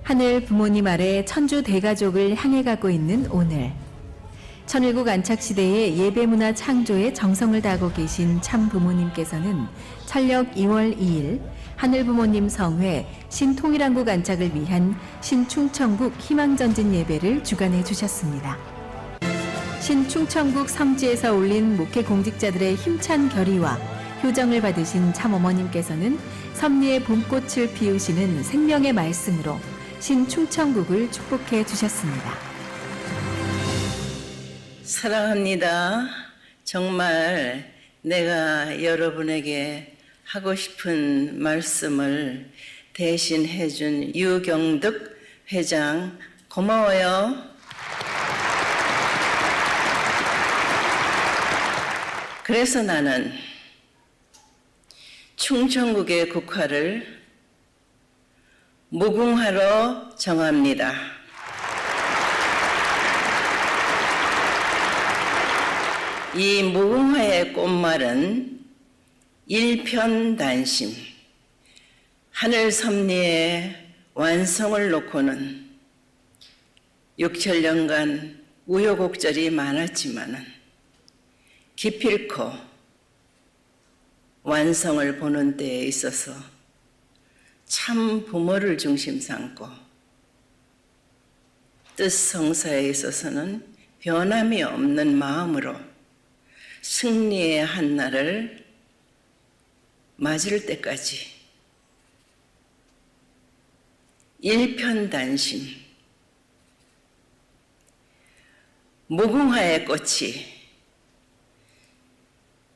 하늘 부모님 아래 천주 대가족을 향해 가고 있는 오늘, 천일국 안착시대의 예배문화 창조에 정성을 다하고 계신 참 부모님께서는 철력 2월 2일 하늘 부모님 성회 신통일한국 안착을 위한 신충천국 희망전진 예배를 주관해 주셨습니다. 신충천국 성지에서 올린 목회 공직자들의 힘찬 결의와 효정을 받으신 참 어머님께서는 섭리의 봄꽃을 피우시는 생명의 말씀으로 신충천국을 축복해 주셨습니다. 사랑합니다. 정말 내가 여러분에게 하고 싶은 말씀을 대신 해준 유경득 회장 고마워요. 그래서 나는 충천국의 국화를 무궁화로 정합니다. 이 무궁화의 꽃말은 일편단심, 하늘 섭리의 완성을 놓고는 6천년간 우여곡절이 많았지만은 기필코 완성을 보는 데에 있어서 참 부모를 중심 삼고 뜻성사에 있어서는 변함이 없는 마음으로 승리의 한날을 맞을 때까지 일편단심, 무궁화의 꽃이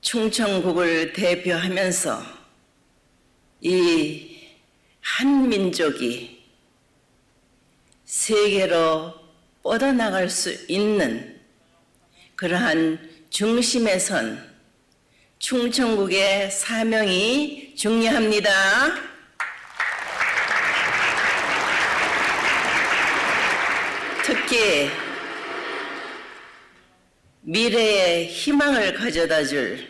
충청국을 대표하면서 이 한민족이 세계로 뻗어나갈 수 있는 그러한 중심에 선 충청국의 사명이 중요합니다. 특히 미래의 희망을 가져다 줄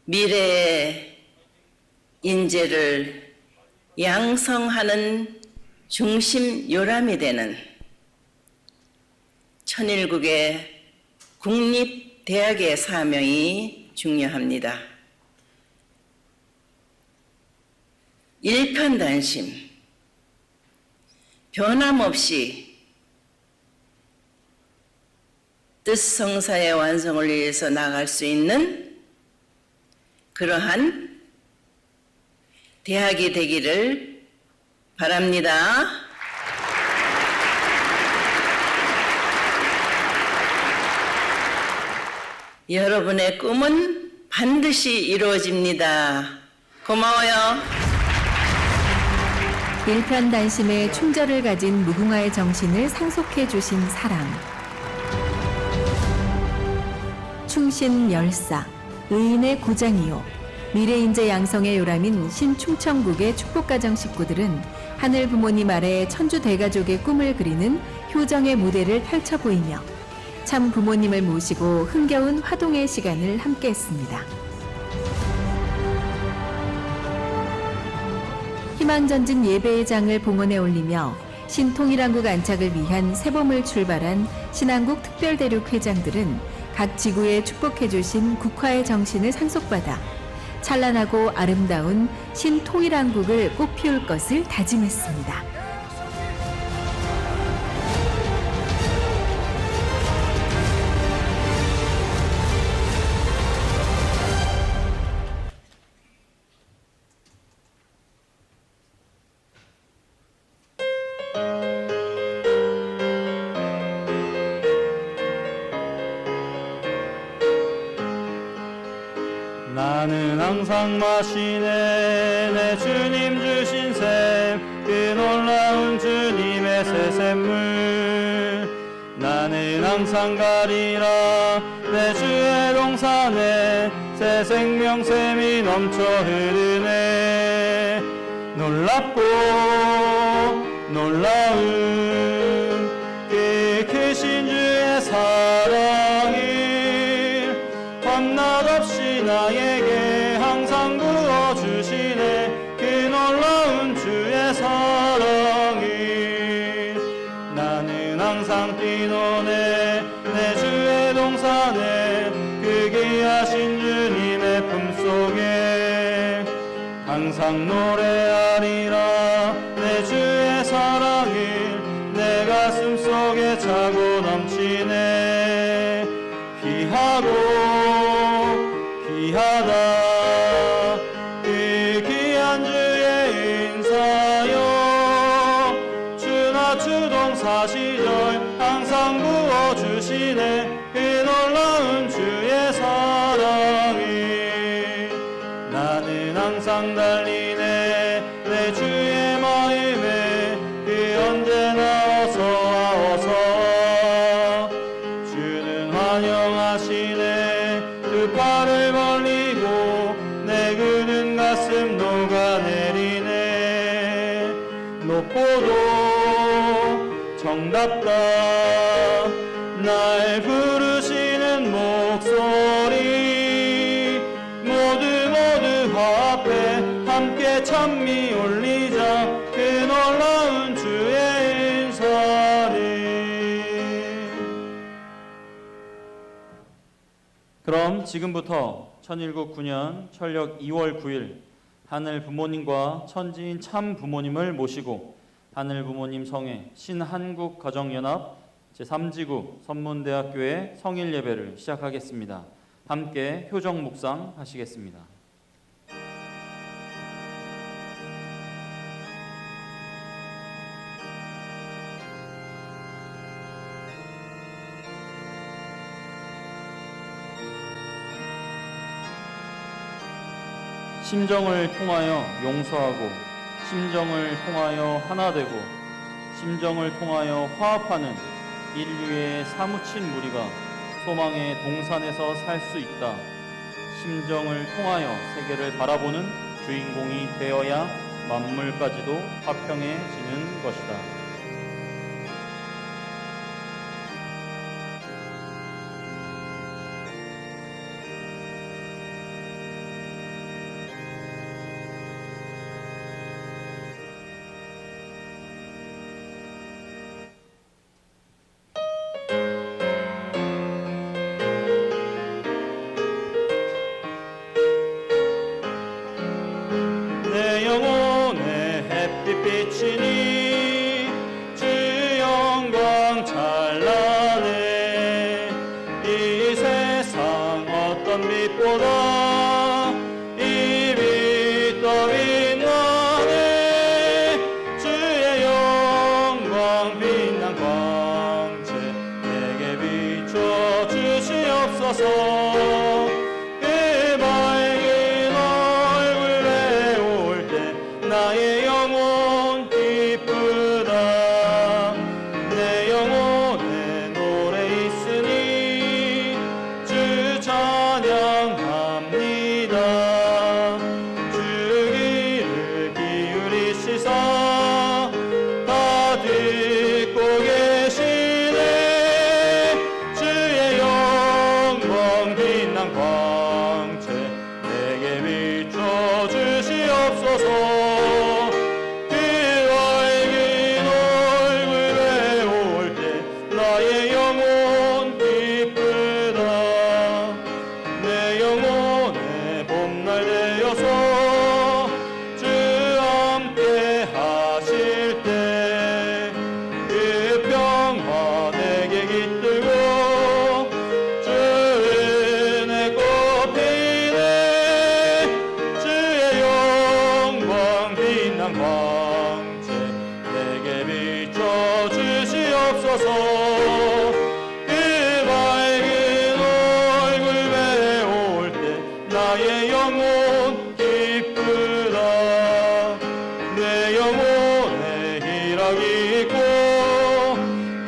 미래의 인재를 양성하는 중심 요람이 되는 천일국의 국립대학의 사명이 중요합니다. 일편단심, 변함없이 뜻성사의 완성을 위해서 나갈 수 있는 그러한 대학이 되기를 바랍니다. 여러분의 꿈은 반드시 이루어집니다. 고마워요. 일편단심의 충절을 가진 무궁화의 정신을 상속해 주신 사랑. 충신열사, 의인의 고장이요. 미래인재 양성의 요람인 신충천국의 축복가정 식구들은 하늘 부모님 아래 천주 대가족의 꿈을 그리는 효정의 무대를 펼쳐 보이며 참 부모님을 모시고 흥겨운 화동의 시간을 함께했습니다. 희망전진 예배의 장을 봉헌에 올리며 신통일한국 안착을 위한 새봄을 출발한 신한국 특별대륙 회장들은 각 지구에 축복해 주신 국화의 정신을 상속받아 찬란하고 아름다운 신통일한국을 꽃피울 것을 다짐했습니다. 나는 항상 마시네 내 주님 주신 샘그 놀라운 주님의 새 샘물. 나는 항상 가리라 내 주의 동산에 새 생명샘이 넘쳐 흐르네. 놀랍고 놀라운 그 크신 주의 사랑이 밤낮 없이 나에게 항상 부어주시네. 그 놀라운 주의 항상 노래하리라. 내 주의 사랑을 내 가슴 속에 차고 넘치네. 귀하고 귀하다 그 귀한 주의 인사여. 주나 주동사 시절 항상 부어주시네. 그 놀라운 주의 사랑이 나는 항상 달리네. 내 주의 마음에 그 언제나 어서와 어서와. 주는 환영하시네. 두 팔을 벌리고 내 그는 가슴 녹아내리네. 높고도 정답다 날 부르시는 목소리. 모두 화합해 함께 찬미 올리자. 그 놀라운 주의 인사를. 그럼 지금부터 1019 철력 2월 9일 하늘 부모님과 천지인 참 부모님을 모시고 하늘 부모님 성회 신한국 가정연합 제3지구 선문대학교의 성일 예배를 시작하겠습니다. 함께 효정 묵상 하시겠습니다. 심정을 통하여 용서하고 심정을 통하여 하나 되고 심정을 통하여 화합하는 인류의 사무친 무리가 소망의 동산에서 살 수 있다. 심정을 통하여 세계를 바라보는 주인공이 되어야 만물까지도 화평해지는 것이다. 내 영혼의 햇빛이니 주 영광 찬란해. 이 세상 어떤 빛보다 이 빛 더 빛나네. 주의 영광 빛난 광채 내게 비춰 주시옵소서. 나의 영혼 기쁘다. 내 영혼에 노래 있으니 주 찬양합니다. 주 귀를 기울이시사 다 듣고 계시네. 주의 영광 빛난 광채 내게 비춰 주시옵소서. 나의 영혼 기쁘다. 내 영혼의 봄날 되어서 주 함께 하실 때 그 평화 내게 깃들고 주 은혜 꽃피네. 주의 영광 빛난 광채 내게 비춰 주시옵소서. 나의 영혼 기쁘다. 내 영혼에 희락이 있고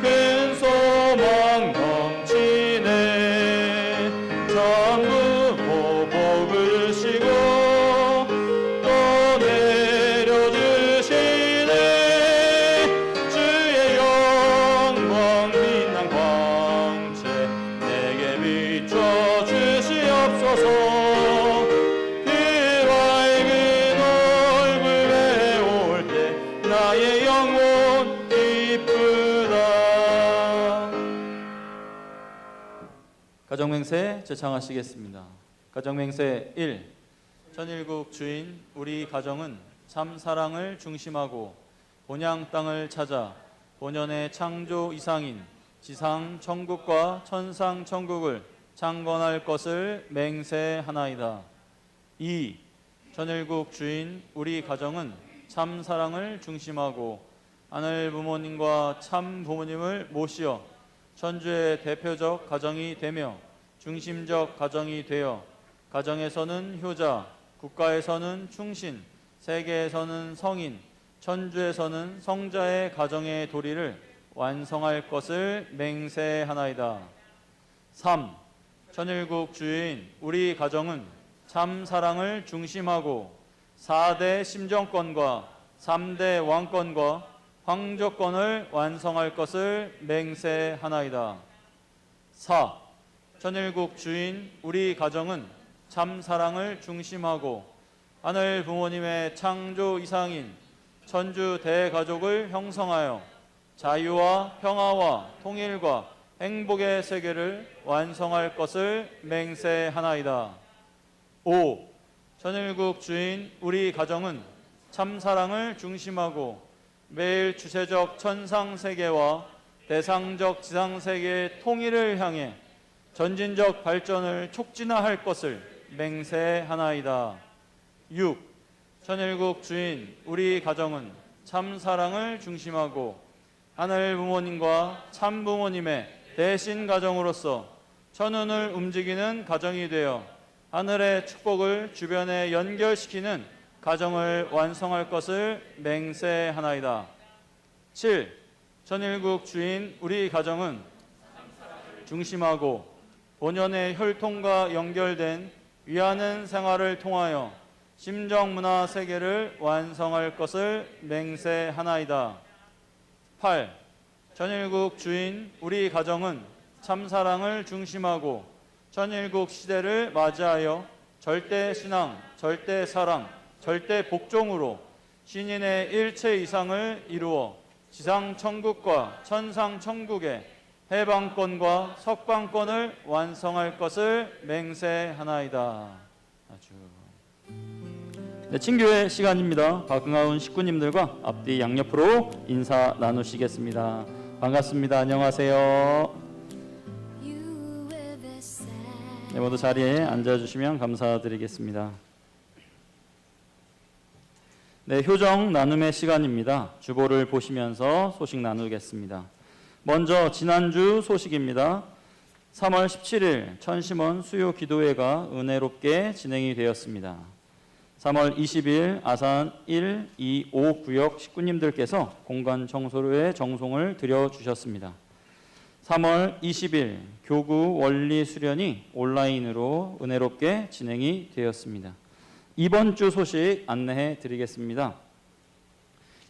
큰 소망 넘치네. 전부 복을 주시고 또 내려주시네. 주의 영광 빛난 광채 내게 비춰 주시옵소서. 나의 영혼 기쁘다. 가정맹세 제창하시겠습니다. 가정맹세 1. 천일국 주인 우리 가정은 참 사랑을 중심하고 본향 땅을 찾아 본연의 창조 이상인 지상 천국과 천상 천국을 창건할 것을 맹세하나이다. 2. 천일국 주인 우리 가정은 참 사랑을 중심하고 하늘 부모님과 참 부모님을 모시어 천주의 대표적 가정이 되며 중심적 가정이 되어 가정에서는 효자, 국가에서는 충신, 세계에서는 성인, 천주에서는 성자의 가정의 도리를 완성할 것을 맹세하나이다. 3. 천일국 주인 우리 가정은 참 사랑을 중심하고 4대 심정권과 3대 왕권과 황조권을 완성할 것을 맹세하나이다. 4. 천일국 주인 우리 가정은 참 사랑을 중심하고 하늘 부모님의 창조 이상인 천주 대가족을 형성하여 자유와 평화와 통일과 행복의 세계를 완성할 것을 맹세하나이다. 5. 천일국 주인 우리 가정은 참 사랑을 중심하고 매일 주세적 천상세계와 대상적 지상세계의 통일을 향해 전진적 발전을 촉진할 것을 맹세하나이다. 6. 천일국 주인 우리 가정은 참 사랑을 중심하고 하늘 부모님과 참 부모님의 대신 가정으로서 천운을 움직이는 가정이 되어 하늘의 축복을 주변에 연결시키는 가정을 완성할 것을 맹세하나이다. 7. 천일국 주인 우리 가정은 중심하고 본연의 혈통과 연결된 위하는 생활을 통하여 심정문화 세계를 완성할 것을 맹세하나이다. 8. 천일국 주인 우리 가정은 참사랑을 중심하고 천일국 시대를 맞이하여 절대신앙, 절대사랑, 절대복종으로 신인의 일체 이상을 이루어 지상천국과 천상천국의 해방권과 석방권을 완성할 것을 맹세하나이다. 네, 친교회 시간입니다. 박흥하운 식구님들과 앞뒤 양옆으로 인사 나누시겠습니다. 반갑습니다. 안녕하세요. 네, 모두 자리에 앉아주시면 감사드리겠습니다. 네, 효정 나눔의 시간입니다. 주보를 보시면서 소식 나누겠습니다. 먼저 지난주 소식입니다. 3월 17일 천심원 수요 기도회가 은혜롭게 진행이 되었습니다. 3월 20일 아산 1, 2, 5 구역 식구님들께서 공간 청소로의 정송을 드려주셨습니다. 3월 20일 교구 원리 수련이 온라인으로 은혜롭게 진행이 되었습니다. 이번 주 소식 안내해 드리겠습니다.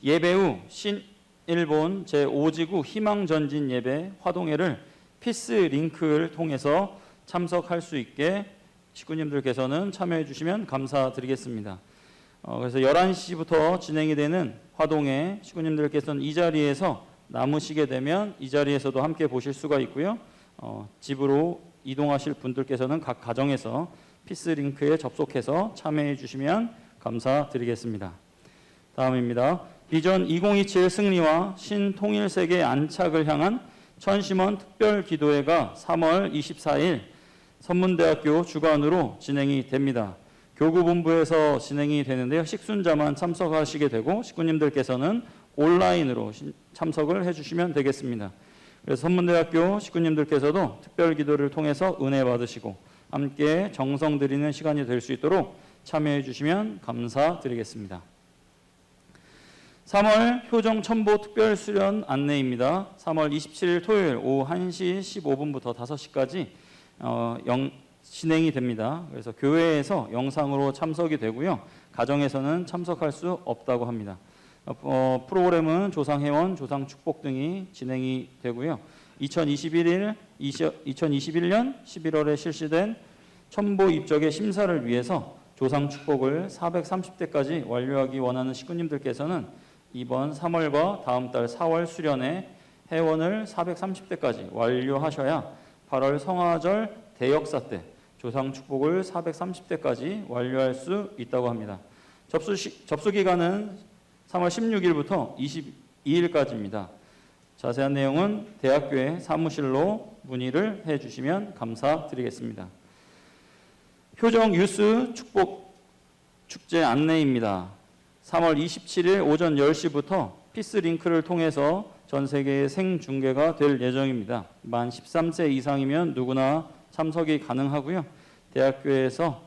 예배 후 신일본 제5지구 희망전진 예배 화동회를 피스 링크를 통해서 참석할 수 있게 식구님들께서는 참여해 주시면 감사드리겠습니다. 그래서 11시부터 진행이 되는 화동회 식구님들께서는 이 자리에서 남으시게 되면 이 자리에서도 함께 보실 수가 있고요. 집으로 이동하실 분들께서는 각 가정에서 피스링크에 접속해서 참여해 주시면 감사드리겠습니다. 다음입니다. 비전 2027 승리와 신통일세계 안착을 향한 천심원 특별기도회가 3월 24일 선문대학교 주관으로 진행이 됩니다. 교구본부에서 진행이 되는데요. 식순자만 참석하시게 되고 식구님들께서는 온라인으로 참석을 해주시면 되겠습니다. 그래서 선문대학교 식구님들께서도 특별기도를 통해서 은혜 받으시고 함께 정성 드리는 시간이 될 수 있도록 참여해 주시면 감사드리겠습니다. 3월 효정 첨보 특별 수련 안내입니다. 3월 27일 토요일 오후 1시 15분부터 5시까지 진행이 됩니다. 그래서 교회에서 영상으로 참석이 되고요. 가정에서는 참석할 수 없다고 합니다. 프로그램은 조상회원, 조상축복 등이 진행이 되고요. 2021년 11월에 실시된 첨보 입적의 심사를 위해서 조상축복을 430대까지 완료하기 원하는 식구님들께서는 이번 3월과 다음 달 4월 수련에 회원을 430대까지 완료하셔야 8월 성화절 대역사 때 조상 축복을 430대까지 완료할 수 있다고 합니다. 접수 기간은 3월 16일부터 22일까지입니다. 자세한 내용은 대학교의 사무실로 문의를 해주시면 감사드리겠습니다. 효정 유스 축복 축제 안내입니다. 3월 27일 오전 10시부터 피스링크를 통해서 전 세계에 생중계가 될 예정입니다. 만 13세 이상이면 누구나 참석이 가능하고요. 대학교에서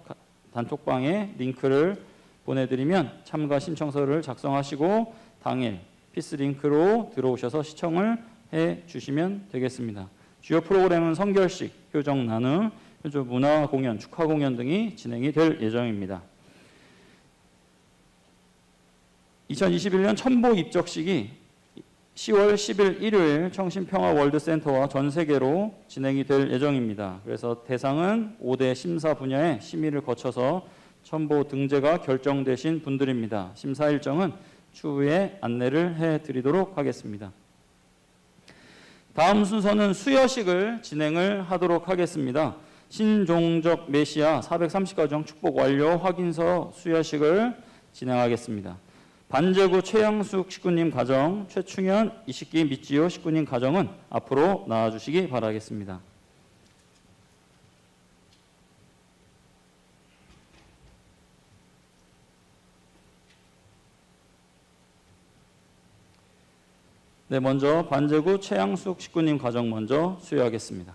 단톡방에 링크를 보내드리면 참가 신청서를 작성하시고 당일 피스링크로 들어오셔서 시청을 해주시면 되겠습니다. 주요 프로그램은 성결식, 효정 나눔, 효조 문화 공연, 축하 공연 등이 진행이 될 예정입니다. 2021년 첨보 입적식이 10월 10일 일요일 청신평화월드센터와 전 세계로 진행이 될 예정입니다. 그래서 대상은 5대 심사 분야의 심의를 거쳐서 첨보 등재가 결정되신 분들입니다. 심사 일정은 추후에 안내를 해드리도록 하겠습니다. 다음 순서는 수여식을 진행을 하도록 하겠습니다. 신종적 메시아 430가정 축복 완료 확인서 수여식을 진행하겠습니다. 반제구 최양숙 식구님 가정, 최충현 이식기 미지호 식구님 가정은 앞으로 나와주시기 바라겠습니다. 네, 먼저 반제구 최양숙 식구님 가정 먼저 수여하겠습니다.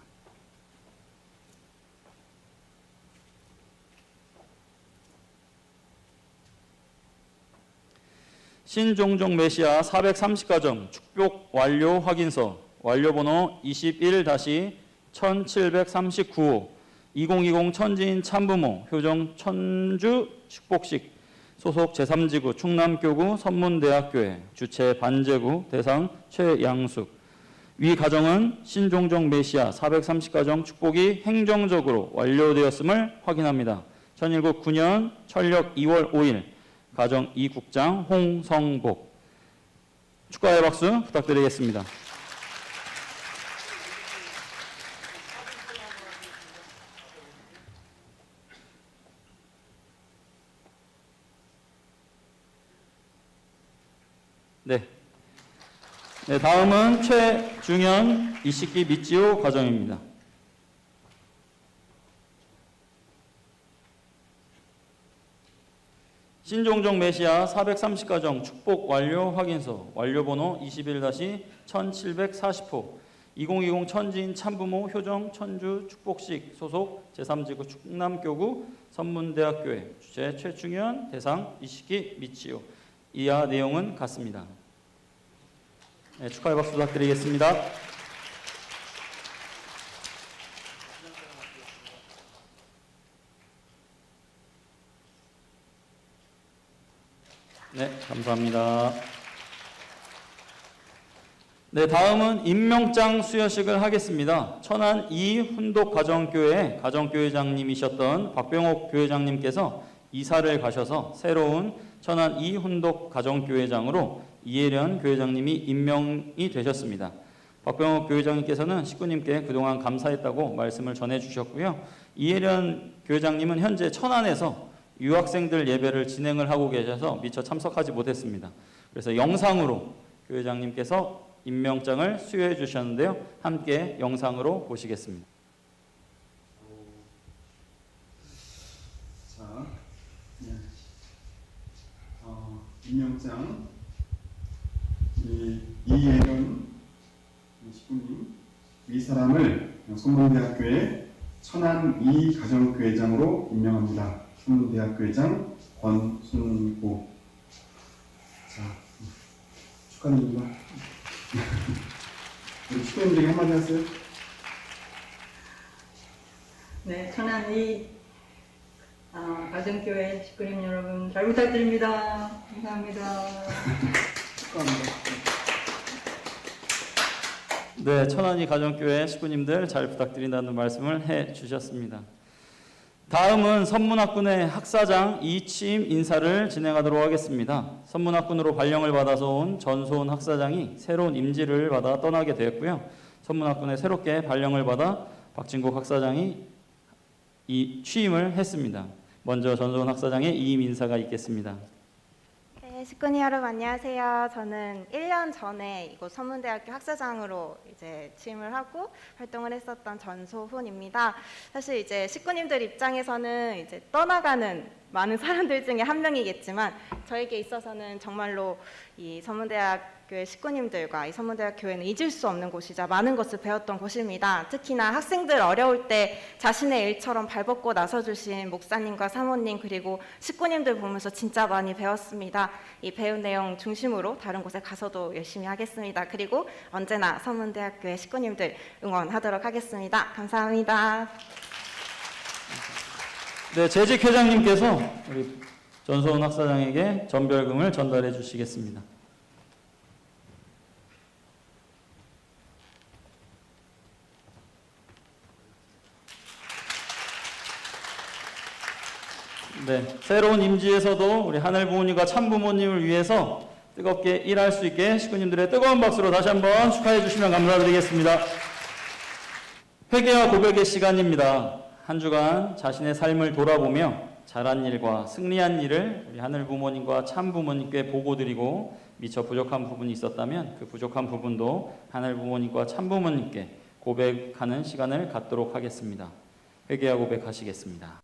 신종종 메시아 430가정 축복 완료 확인서 완료번호 21-1739호 2020 천지인 참부모 효정 천주 축복식 소속 제3지구 충남교구 선문대학교회 주최 반제구 대상 최양숙 위 가정은 신종종 메시아 430가정 축복이 행정적으로 완료되었음을 확인합니다. 2019-9년 천력 2월 5일 가정 2국장 홍성복 축하의 박수 부탁드리겠습니다. 네, 다음은 최중현 이식기 미지호 가정입니다. 신종종 메시아 430가정 축복 완료 확인서 완료번호 21-1740호 2020 천지인 참부모 효정 천주 축복식 소속 제3지구 충남교구 선문대학교회 주최 최충현 대상 이식기 미치오 이하 내용은 같습니다. 네, 축하의 박수 부탁드리겠습니다. 네, 감사합니다. 네, 다음은 임명장 수여식을 하겠습니다. 천안 이훈독 가정교회 가정교회장님이셨던 박병옥 교회장님께서 이사를 가셔서 새로운 천안 이훈독 가정교회장으로 이혜련 교회장님이 임명이 되셨습니다. 박병옥 교회장님께서는 식구님께 그동안 감사했다고 말씀을 전해주셨고요. 이혜련 교회장님은 현재 천안에서 유학생들 예배를 진행을 하고 계셔서 미처 참석하지 못했습니다. 그래서 영상으로 교회장님께서 임명장을 수여해 주셨는데요. 함께 영상으로 보시겠습니다. 자, 임명장 이예련 식구님 이 사람을 선문대학교의 천안 이가정교회장으로 임명합니다. 선문대학교회장 권순구. 자, 축하드립니다. 우리 식구님들에게 한마디 하세요. 네, 천안 가정교회 식구님 여러분 잘 부탁드립니다. 감사합니다. 축하합니다. 네, 천안이 가정교회 식구님들 잘 부탁드린다는 말씀을 해 주셨습니다. 다음은 선문학군의 학사장 이취임 인사를 진행하도록 하겠습니다. 선문학군으로 발령을 받아서 온 전소은 학사장이 새로운 임지를 받아 떠나게 되었고요. 선문학군에 새롭게 발령을 받아 박진국 학사장이 취임을 했습니다. 먼저 전소훈 학사장의 이임 인사가 있겠습니다. 네, 식구님 여러분 안녕하세요. 저는 1년 전에 이곳 서문대학교 학사장으로 이제 취임을 하고 활동을 했었던 전소훈입니다. 사실 이제 식구님들 입장에서는 이제 떠나가는 많은 사람들 중에 한 명이겠지만 저에게 있어서는 정말로 이 서문대학교의 식구님들과 이 서문대학교에는 잊을 수 없는 곳이자 많은 것을 배웠던 곳입니다. 특히나 학생들 어려울 때 자신의 일처럼 발벗고 나서주신 목사님과 사모님 그리고 식구님들 보면서 진짜 많이 배웠습니다. 이 배운 내용 중심으로 다른 곳에 가서도 열심히 하겠습니다. 그리고 언제나 서문대학교의 식구님들 응원하도록 하겠습니다. 감사합니다. 네, 재직 회장님께서 우리 전소훈 학사장에게 전별금을 전달해 주시겠습니다. 네, 새로운 임지에서도 우리 하늘 부모님과 참 부모님을 위해서 뜨겁게 일할 수 있게 식구님들의 뜨거운 박수로 다시 한번 축하해 주시면 감사드리겠습니다. 회개와 고백의 시간입니다. 한 주간 자신의 삶을 돌아보며 잘한 일과 승리한 일을 우리 하늘 부모님과 참 부모님께 보고드리고 미처 부족한 부분이 있었다면 그 부족한 부분도 하늘 부모님과 참 부모님께 고백하는 시간을 갖도록 하겠습니다. 회개와 고백하시겠습니다.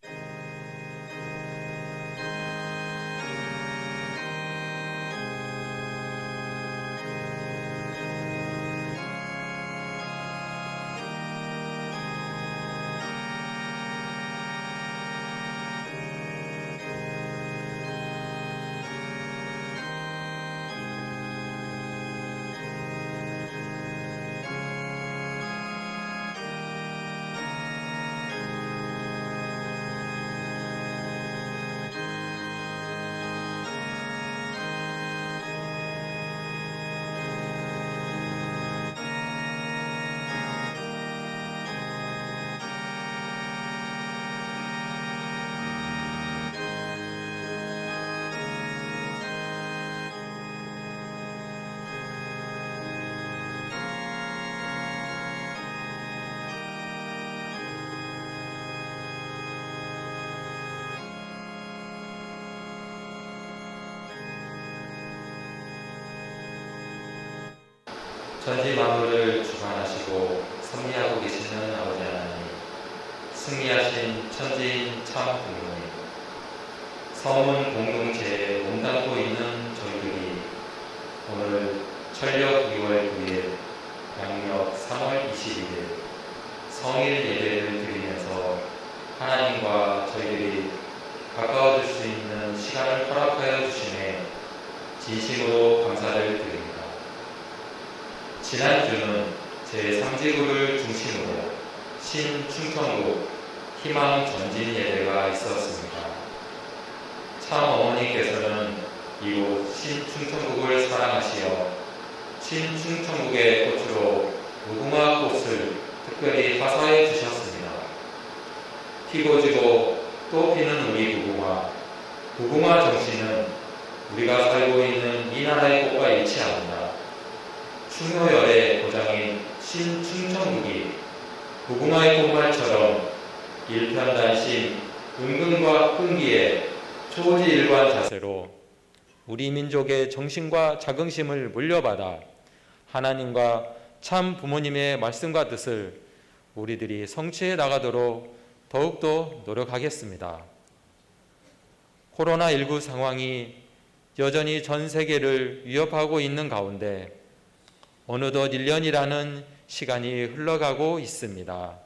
천지 만물을 주관하시고 섭리하고 계시는 아버지 하나님, 승리하신 천지인 참 부모님, 서문 공동체에 몸담고 있는 저희들이 오늘 철력 2월 9일, 양력 3월 21일 성일 예배를 드리면서 하나님과 저희들이 가까워질 수 있는 시간을 허락하여 주시네 진심으로 감사를 드립니다. 지난주는 제3지구를 중심으로 신충천국 희망 전진 예배가 있었습니다. 참 어머니께서는 이곳 신충천국을 사랑하시어 신충천국의 꽃으로 무궁화 꽃을 특별히 화사해 주셨습니다. 피고 지고 또 피는 우리 무궁화, 무궁화 정신은 우리가 살고 있는 이 나라의 꽃과 일치합니다. 충효열의 고장인 신충천국이 무궁화의 꽃말처럼 일편단심, 은근과 끈기에 초지일관 자세로 우리 민족의 정신과 자긍심을 물려받아 하나님과 참 부모님의 말씀과 뜻을 우리들이 성취해 나가도록 더욱더 노력하겠습니다. 코로나19 상황이 여전히 전 세계를 위협하고 있는 가운데 어느덧 1년이라는 시간이 흘러가고 있습니다.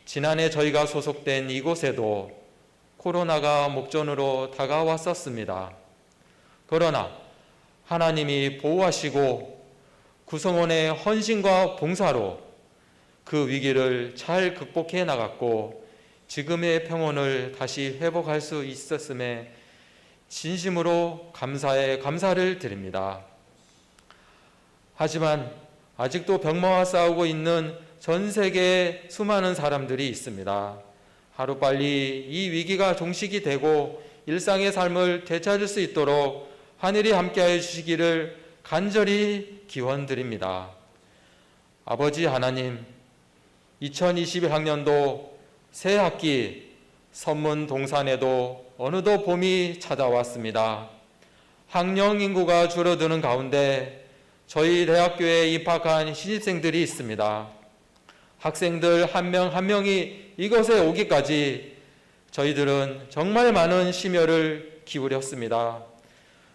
지난해 저희가 소속된 이곳에도 코로나가 목전으로 다가왔었습니다. 그러나 하나님이 보호하시고 구성원의 헌신과 봉사로 그 위기를 잘 극복해 나갔고 지금의 평온을 다시 회복할 수 있었음에 진심으로 감사를 드립니다. 하지만 아직도 병마와 싸우고 있는 전 세계의 수많은 사람들이 있습니다. 하루빨리 이 위기가 종식이 되고 일상의 삶을 되찾을 수 있도록 하늘이 함께하여 주시기를 간절히 기원드립니다. 아버지 하나님, 2021학년도 새 학기 선문 동산에도 어느덧 봄이 찾아왔습니다. 학령 인구가 줄어드는 가운데 저희 대학교에 입학한 신입생들이 있습니다. 학생들 한 명 한 명이 이곳에 오기까지 저희들은 정말 많은 심혈을 기울였습니다.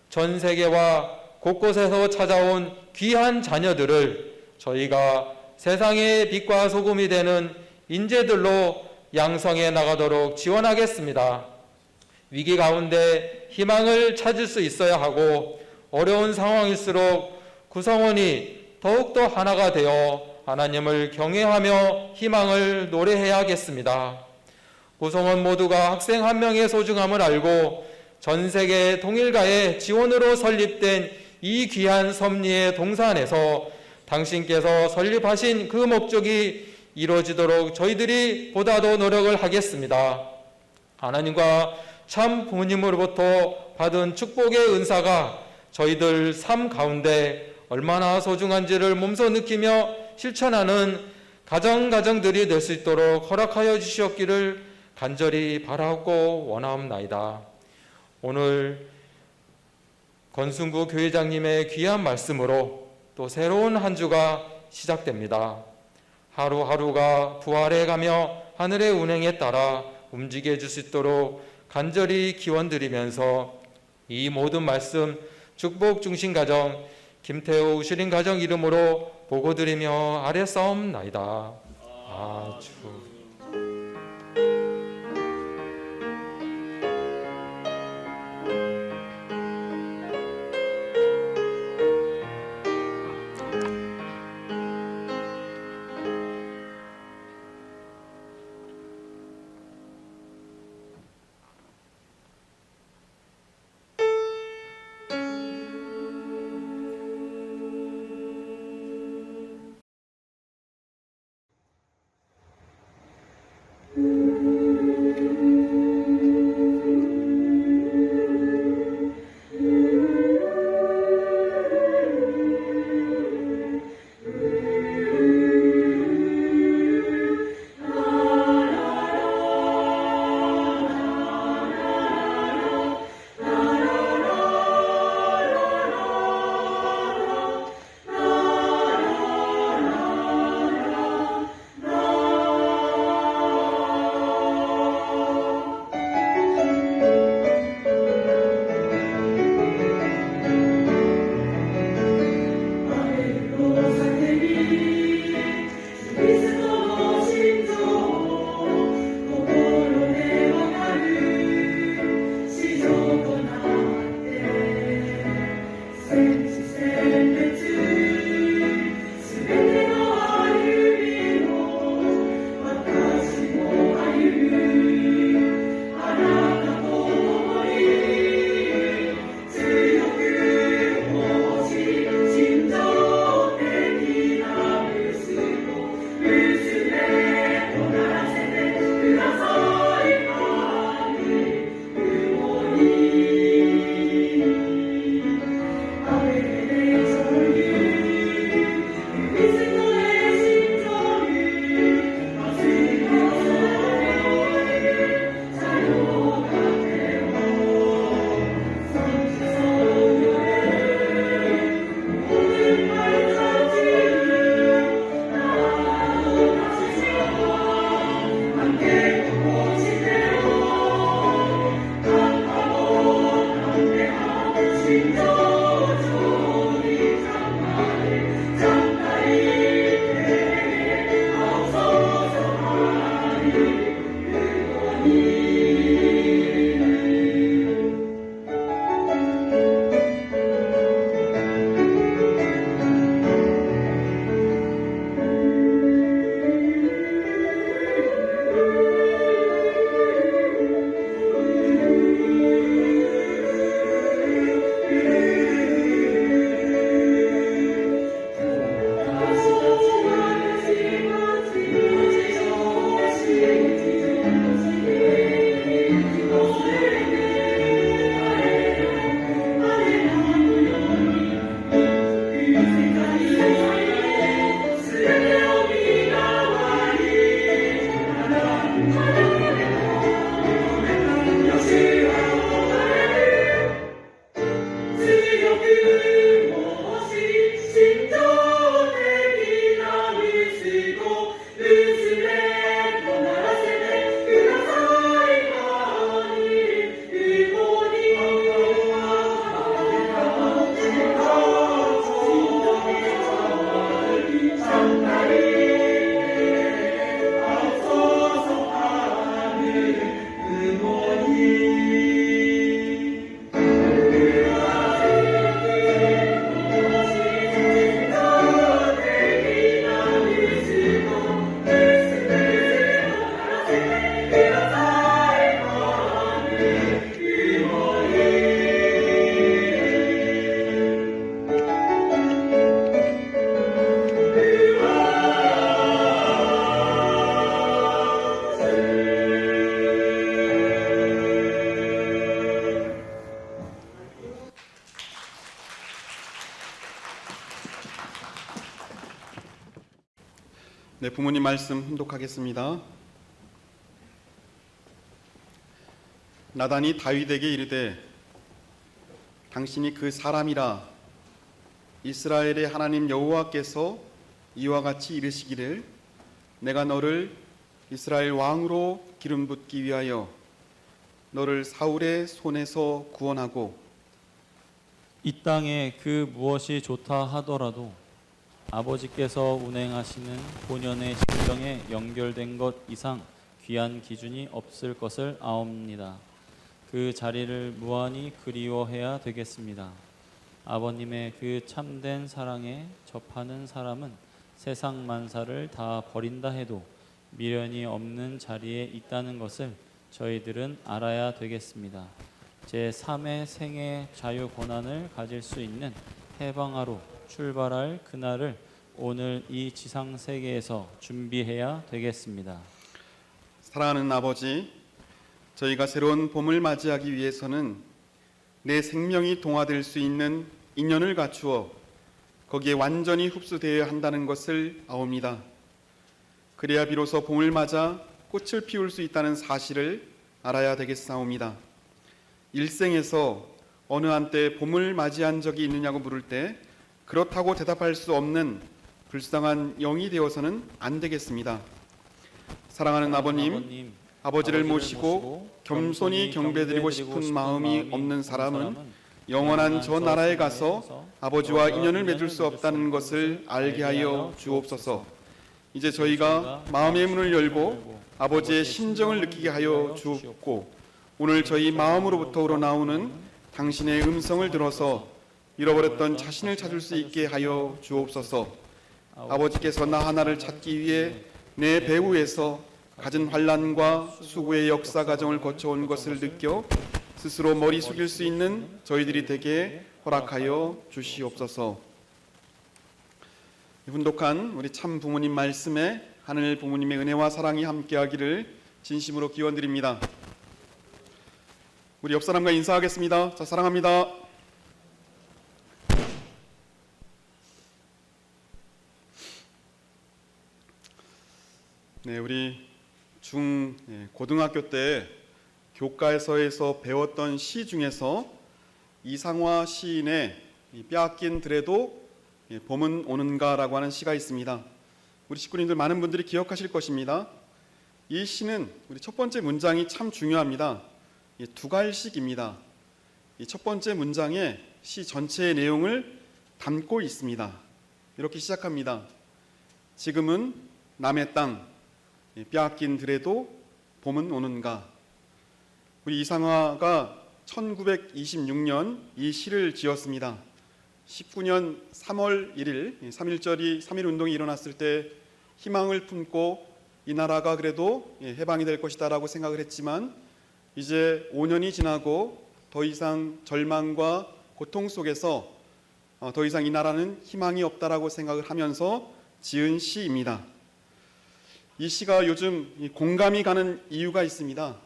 전 세계와 곳곳에서 찾아온 귀한 자녀들을 저희가 세상의 빛과 소금이 되는 인재들로 양성해 나가도록 지원하겠습니다. 위기 가운데 희망을 찾을 수 있어야 하고 어려운 상황일수록 구성원이 더욱더 하나가 되어 하나님을 경외하며 희망을 노래해야겠습니다. 구성원 모두가 학생 한 명의 소중함을 알고 전 세계 통일가의 지원으로 설립된 이 귀한 섭리의 동산에서 당신께서 설립하신 그 목적이 이루어지도록 저희들이 보다 더 노력을 하겠습니다. 하나님과 참 부모님으로부터 받은 축복의 은사가 저희들 삶 가운데 얼마나 소중한지를 몸소 느끼며 실천하는 가정들이 될 수 있도록 허락하여 주시옵기를 간절히 바라옵고 원하옵나이다. 오늘 권순구 교회장님의 귀한 말씀으로 또 새로운 한 주가 시작됩니다. 하루하루가 부활해 가며 하늘의 운행에 따라 움직여 줄 수 있도록 간절히 기원드리면서 이 모든 말씀 축복 중심 가정 김태호 우시린 가정 이름으로 보고드리며 아뢰 싸움나이다. 아주. 네, 부모님 말씀 훈독하겠습니다. 나단이 다윗에게 이르되 당신이 그 사람이라 이스라엘의 하나님 여호와께서 이와 같이 이르시기를 내가 너를 이스라엘 왕으로 기름 붓기 위하여 너를 사울의 손에서 구원하고 이 땅에 그 무엇이 좋다 하더라도 아버지께서 운행하시는 본연의 심정에 연결된 것 이상 귀한 기준이 없을 것을 아옵니다. 그 자리를 무한히 그리워해야 되겠습니다. 아버님의 그 참된 사랑에 접하는 사람은 세상 만사를 다 버린다 해도 미련이 없는 자리에 있다는 것을 저희들은 알아야 되겠습니다. 제3의 생애 자유 권한을 가질 수 있는 해방하로 출발할 그날을 오늘 이 지상 세계에서 준비해야 되겠습니다. 사랑하는 아버지, 저희가 새로운 봄을 맞이하기 위해서는 내 생명이 동화될 수 있는 인연을 갖추어 거기에 완전히 흡수되어야 한다는 것을 아옵니다. 그래야 비로소 봄을 맞아 꽃을 피울 수 있다는 사실을 알아야 되겠사옵니다. 일생에서 어느 한때 봄을 맞이한 적이 있느냐고 물을 때 그렇다고 대답할 수 없는 불쌍한 영이 되어서는 안 되겠습니다. 사랑하는 아버님, 아버지를 모시고 겸손히 경배드리고 싶은 마음이 없는 사람은 영원한 저 나라에 가서 아버지와 인연을 맺을 수 없다는 것을 알게 하여 주옵소서. 이제 저희가 마음의 문을 열고 아버지의 심정을 느끼게 하여 주옵고 오늘 저희 마음으로부터 우러나오는 당신의 음성을 들어서 잃어버렸던 자신을 찾을 수 있게 하여 주옵소서. 아버지께서 나 하나를 찾기 위해 내 배후에서 갖은 환난과 수고의 역사 과정을 거쳐온 것을 느껴 스스로 머리 숙일 수 있는 저희들이 되게 허락하여 주시옵소서. 훈독한 우리 참 부모님 말씀에 하늘 부모님의 은혜와 사랑이 함께하기를 진심으로 기원드립니다. 우리 옆 사람과 인사하겠습니다. 자, 사랑합니다. 네, 우리 고등학교 때 교과서에서 배웠던 시 중에서 이상화 시인의 뼈아낀 들에도 봄은 오는가라고 하는 시가 있습니다. 우리 식구님들 많은 분들이 기억하실 것입니다. 이 시는 우리 첫 번째 문장이 참 중요합니다. 두 갈식입니다. 이 첫 번째 문장에 시 전체의 내용을 담고 있습니다. 이렇게 시작합니다. 지금은 남의 땅 뼈아낀 들에도 봄은 오는가. 우리 이상화가 1926년 이 시를 지었습니다. 19년 3월 1일 3.1절이 3.1운동이 일어났을 때 희망을 품고 이 나라가 그래도 해방이 될 것이다라고 생각을 했지만 이제 5년이 지나고 더 이상 절망과 고통 속에서 더 이상 이 나라는 희망이 없다라고 생각을 하면서 지은 시입니다. 이 시가 요즘 공감이 가는 이유가 있습니다.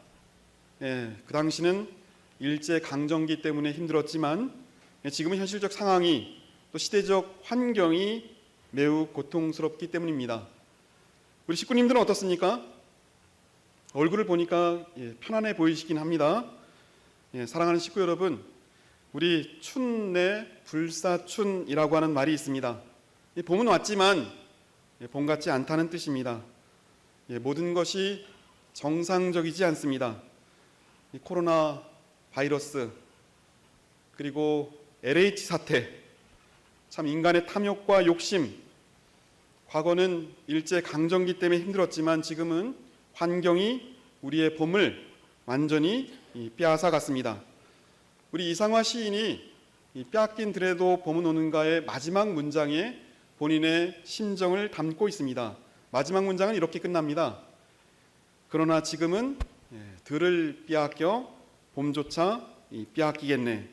그 당시는 일제 강점기 때문에 힘들었지만 지금은 현실적 상황이 또 시대적 환경이 매우 고통스럽기 때문입니다. 우리 식구님들은 어떻습니까? 얼굴을 보니까 편안해 보이시긴 합니다. 사랑하는 식구 여러분, 우리 춘내 불사춘이라고 하는 말이 있습니다. 봄은 왔지만 봄 같지 않다는 뜻입니다. 모든 것이 정상적이지 않습니다. 코로나 바이러스 그리고 LH 사태, 참 인간의 탐욕과 욕심, 과거는 일제 강점기 때문에 힘들었지만 지금은 환경이 우리의 봄을 완전히 빼앗아갔습니다. 우리 이상화 시인이 뼈아낀 들에도 봄은 오는가의 마지막 문장에 본인의 심정을 담고 있습니다. 마지막 문장은 이렇게 끝납니다. 그러나 지금은 들을 빼앗겨 봄조차 빼앗기겠네.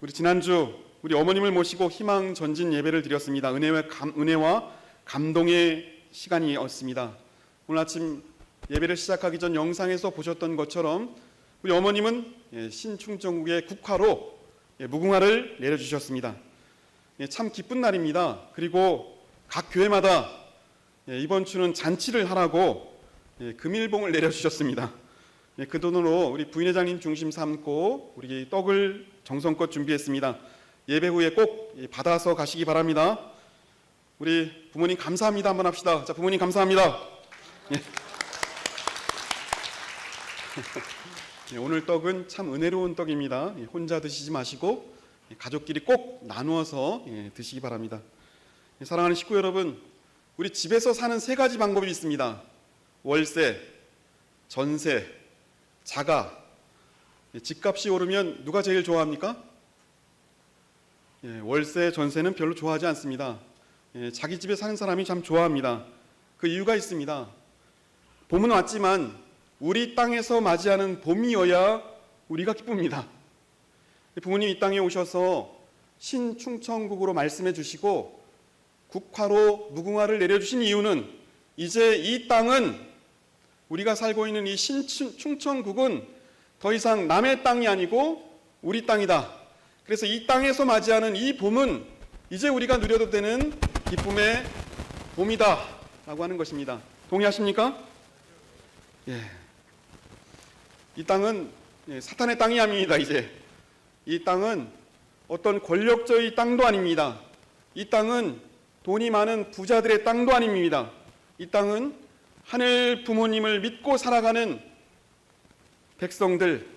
우리 지난주 우리 어머님을 모시고 희망 전진 예배를 드렸습니다. 은혜와 감동의 시간이었습니다. 오늘 아침 예배를 시작하기 전 영상에서 보셨던 것처럼 우리 어머님은 신충정국의 국화로 무궁화를 내려주셨습니다. 참 기쁜 날입니다. 그리고 각 교회마다 이번 주는 잔치를 하라고 금일봉을 내려주셨습니다. 그 돈으로 우리 부인회장님 중심 삼고 우리 떡을 정성껏 준비했습니다. 예배 후에 꼭 받아서 가시기 바랍니다. 우리 부모님 감사합니다 한번 합시다. 자, 부모님 감사합니다. 오늘 떡은 참 은혜로운 떡입니다. 혼자 드시지 마시고 가족끼리 꼭 나누어서 드시기 바랍니다. 사랑하는 식구 여러분, 우리 집에서 사는 세 가지 방법이 있습니다. 월세, 전세, 자가. 집값이 오르면 누가 제일 좋아합니까? 월세, 전세는 별로 좋아하지 않습니다. 자기 집에 사는 사람이 참 좋아합니다. 그 이유가 있습니다. 봄은 왔지만 우리 땅에서 맞이하는 봄이어야 우리가 기쁩니다. 부모님 이 땅에 오셔서 신충청국으로 말씀해 주시고 국화로 무궁화를 내려주신 이유는 이제 이 땅은, 우리가 살고 있는 이 신충청국은 더 이상 남의 땅이 아니고 우리 땅이다. 그래서 이 땅에서 맞이하는 이 봄은 이제 우리가 누려도 되는 기쁨의 봄이다 라고 하는 것입니다. 동의하십니까? 이 땅은 사탄의 땅이 아닙니다. 이제 이 땅은 어떤 권력자의 땅도 아닙니다. 이 땅은 돈이 많은 부자들의 땅도 아닙니다. 이 땅은 하늘 부모님을 믿고 살아가는 백성들,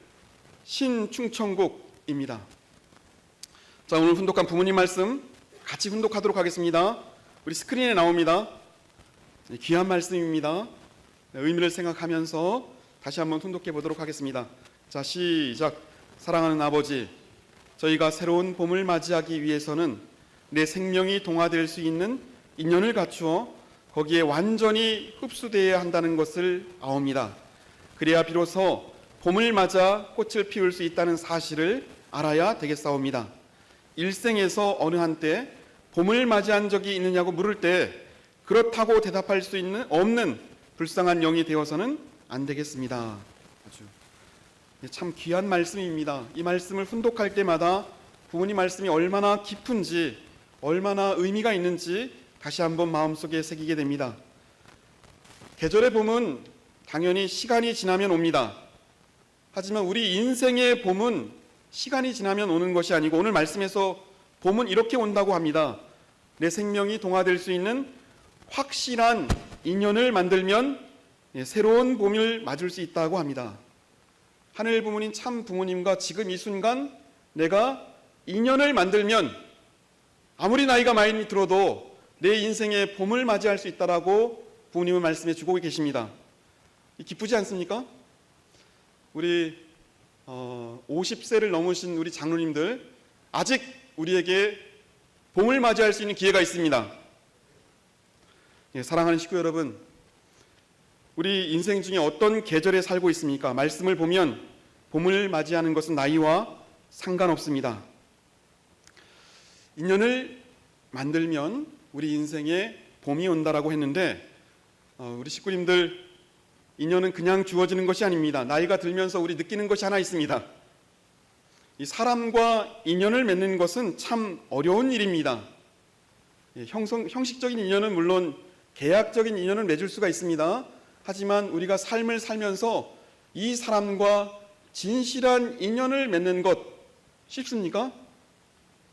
신충청국입니다. 자, 오늘 훈독한 부모님 말씀 같이 훈독하도록 하겠습니다. 우리 스크린에 나옵니다. 귀한 말씀입니다. 의미를 생각하면서 다시 한번 훈독해 보도록 하겠습니다. 자, 시작. 사랑하는 아버지, 저희가 새로운 봄을 맞이하기 위해서는 내 생명이 동화될 수 있는 인연을 갖추어 거기에 완전히 흡수되어야 한다는 것을 아옵니다. 그래야 비로소 봄을 맞아 꽃을 피울 수 있다는 사실을 알아야 되겠사옵니다. 일생에서 어느 한때 봄을 맞이한 적이 있느냐고 물을 때 그렇다고 대답할 수 없는 불쌍한 영이 되어서는 안 되겠습니다. 참 귀한 말씀입니다. 이 말씀을 훈독할 때마다 부모님 말씀이 얼마나 깊은지, 얼마나 의미가 있는지 다시 한번 마음속에 새기게 됩니다. 계절의 봄은 당연히 시간이 지나면 옵니다. 하지만 우리 인생의 봄은 시간이 지나면 오는 것이 아니고 오늘 말씀에서 봄은 이렇게 온다고 합니다. 내 생명이 동화될 수 있는 확실한 인연을 만들면 새로운 봄을 맞을 수 있다고 합니다. 하늘 부모님, 참 부모님과 지금 이 순간 내가 인연을 만들면 아무리 나이가 많이 들어도 내 인생의 봄을 맞이할 수 있다라고 부모님은 말씀해 주고 계십니다. 기쁘지 않습니까? 우리 50세를 넘으신 우리 장로님들, 아직 우리에게 봄을 맞이할 수 있는 기회가 있습니다. 사랑하는 식구 여러분, 우리 인생 중에 어떤 계절에 살고 있습니까? 말씀을 보면 봄을 맞이하는 것은 나이와 상관없습니다. 인연을 만들면 우리 인생에 봄이 온다라고 했는데 우리 식구님들, 인연은 그냥 주어지는 것이 아닙니다. 나이가 들면서 우리 느끼는 것이 하나 있습니다. 이 사람과 인연을 맺는 것은 참 어려운 일입니다. 형식적인 인연은 물론 계약적인 인연을 맺을 수가 있습니다. 하지만 우리가 삶을 살면서 이 사람과 진실한 인연을 맺는 것 쉽습니까?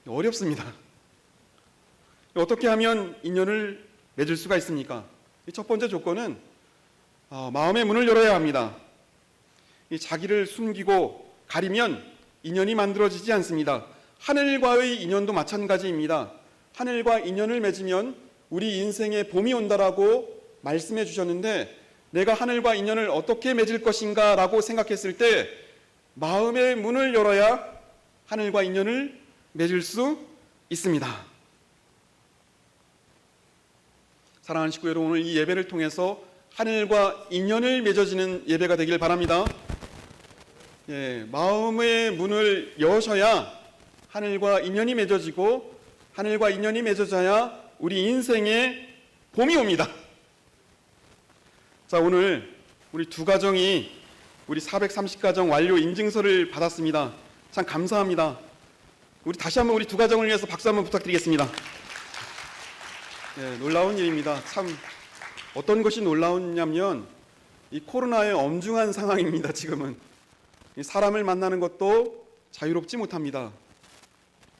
어렵습니다. 어떻게 하면 인연을 맺을 수가 있습니까? 첫 번째 조건은 마음의 문을 열어야 합니다. 자기를 숨기고 가리면 인연이 만들어지지 않습니다. 하늘과의 인연도 마찬가지입니다. 하늘과 인연을 맺으면 우리 인생에 봄이 온다라고 말씀해 주셨는데, 내가 하늘과 인연을 어떻게 맺을 것인가 라고 생각했을 때 마음의 문을 열어야 하늘과 인연을 맺을 수 있습니다. 사랑하는 식구 여러분, 오늘 이 예배를 통해서 하늘과 인연을 맺어지는 예배가 되길 바랍니다. 마음의 문을 여셔야 하늘과 인연이 맺어지고, 하늘과 인연이 맺어져야 우리 인생에 봄이 옵니다. 자, 오늘 우리 두 가정이 우리 430가정 완료 인증서를 받았습니다. 참 감사합니다. 우리 다시 한번 우리 두 가정을 위해서 박수 한번 부탁드리겠습니다. 놀라운 일입니다. 참 어떤 것이 놀라웠냐면 이 코로나의 엄중한 상황입니다. 지금은 이 사람을 만나는 것도 자유롭지 못합니다.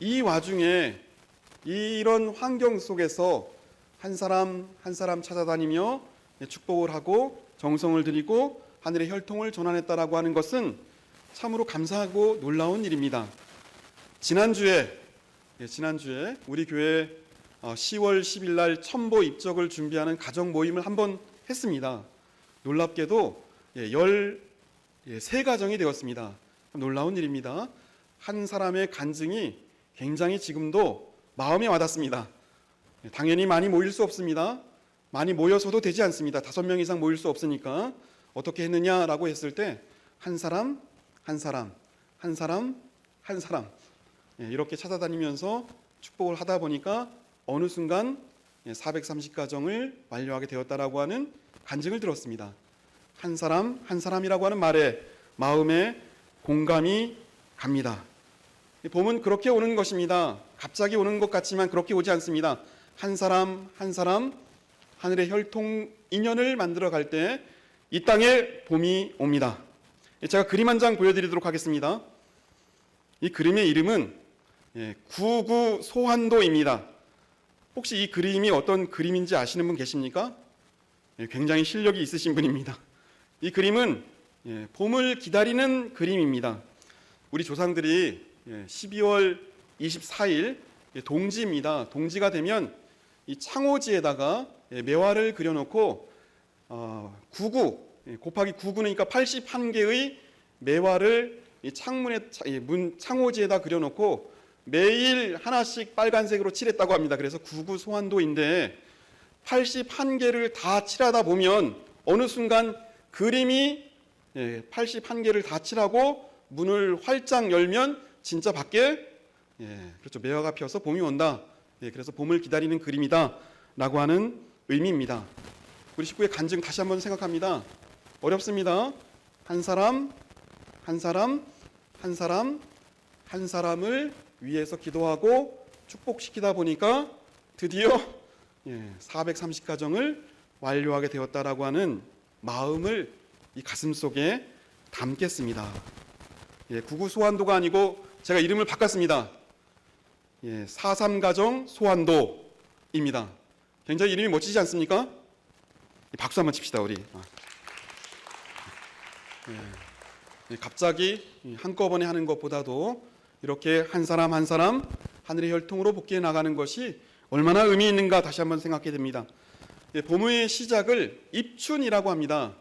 이 와중에 이런 환경 속에서 한 사람 한 사람 찾아다니며 축복을 하고 정성을 들이고 하늘의 혈통을 전환했다라고 하는 것은 참으로 감사하고 놀라운 일입니다. 지난주에 우리 교회 10월 10일 날 첨보 입적을 준비하는 가정 모임을 한번 했습니다. 놀랍게도 13가정이 되었습니다. 놀라운 일입니다. 한 사람의 간증이 굉장히 지금도 마음에 와닿습니다. 당연히 많이 모일 수 없습니다. 많이 모여서도 되지 않습니다. 5명 이상 모일 수 없으니까 어떻게 했느냐라고 했을 때 한 사람 한 사람 한 사람 한 사람 이렇게 찾아다니면서 축복을 하다 보니까 어느 순간 430가정을 완료하게 되었다라고 하는 간증을 들었습니다. 한 사람 한 사람이라고 하는 말에 마음에 공감이 갑니다. 봄은 그렇게 오는 것입니다. 갑자기 오는 것 같지만 그렇게 오지 않습니다. 한 사람 한 사람 하늘의 혈통 인연을 만들어 갈 때 이 땅에 봄이 옵니다. 제가 그림 한 장 보여드리도록 하겠습니다. 이 그림의 이름은 구구소환도입니다. 혹시 이 그림이 어떤 그림인지 아시는 분 계십니까? 굉장히 실력이 있으신 분입니다. 이 그림은 봄을 기다리는 그림입니다. 우리 조상들이 12월 24일 동지입니다. 동지가 되면 이 창호지에다가 매화를 그려놓고 99 곱하기 99니까 81개의 매화를 이 창호지에다 그려놓고 매일 하나씩 빨간색으로 칠했다고 합니다. 그래서 구구소환도인데 81개를 다 칠하다 보면 어느 순간 그림이 81개를 다 칠하고 문을 활짝 열면 진짜 밖에 그렇죠, 매화가 피어서 봄이 온다. 그래서 봄을 기다리는 그림이다 라고 하는 의미입니다. 우리 식구의 간증 다시 한번 생각합니다. 어렵습니다. 한 사람 한 사람 한 사람 한 사람을 위해서 기도하고 축복시키다 보니까 드디어 430가정을 완료하게 되었다라고 하는 마음을 이 가슴 속에 담겠습니다. 구구소환도가 아니고 제가 이름을 바꿨습니다. 43가정 소환도입니다. 굉장히 이름이 멋지지 않습니까? 박수 한번 칩시다 우리. 갑자기 한꺼번에 하는 것보다도 이렇게 한 사람 한 사람 하늘의 혈통으로 복귀해 나가는 것이 얼마나 의미 있는가 다시 한번 생각하게 됩니다. 봄의 시작을 입춘이라고 합니다.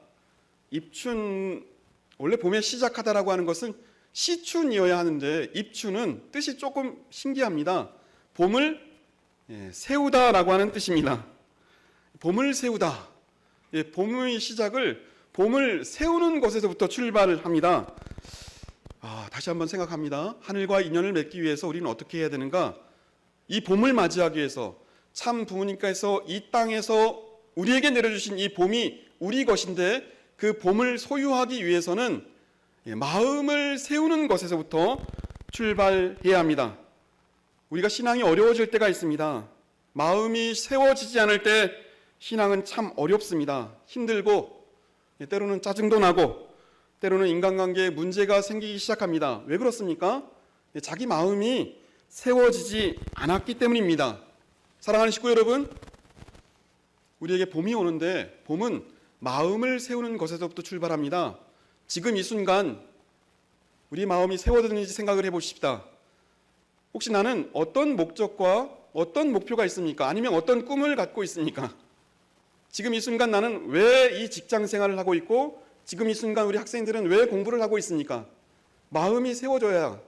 입춘, 원래 봄에 시작하다라고 하는 것은 시춘이어야 하는데 입춘은 뜻이 조금 신기합니다. 봄을 세우다라고 하는 뜻입니다. 봄을 세우다. 봄의 시작을 봄을 세우는 것에서부터 출발을 합니다. 다시 한번 생각합니다. 하늘과 인연을 맺기 위해서 우리는 어떻게 해야 되는가? 이 봄을 맞이하기 위해서 참 부모님께서 이 땅에서 우리에게 내려주신 이 봄이 우리 것인데 그 봄을 소유하기 위해서는 마음을 세우는 것에서부터 출발해야 합니다. 우리가 신앙이 어려워질 때가 있습니다. 마음이 세워지지 않을 때 신앙은 참 어렵습니다. 힘들고 때로는 짜증도 나고 때로는 인간관계에 문제가 생기기 시작합니다. 왜 그렇습니까? 자기 마음이 세워지지 않았기 때문입니다. 사랑하는 식구 여러분, 우리에게 봄이 오는데 봄은 마음을 세우는 것에서부터 출발합니다. 지금 이 순간 우리 마음이 세워졌는지 생각을 해보십시다. 혹시 나는 어떤 목적과 어떤 목표가 있습니까? 아니면 어떤 꿈을 갖고 있습니까? 지금 이 순간 나는 왜 이 직장 생활을 하고 있고 지금 이 순간 우리 학생들은 왜 공부를 하고 있습니까? 마음이 세워져야,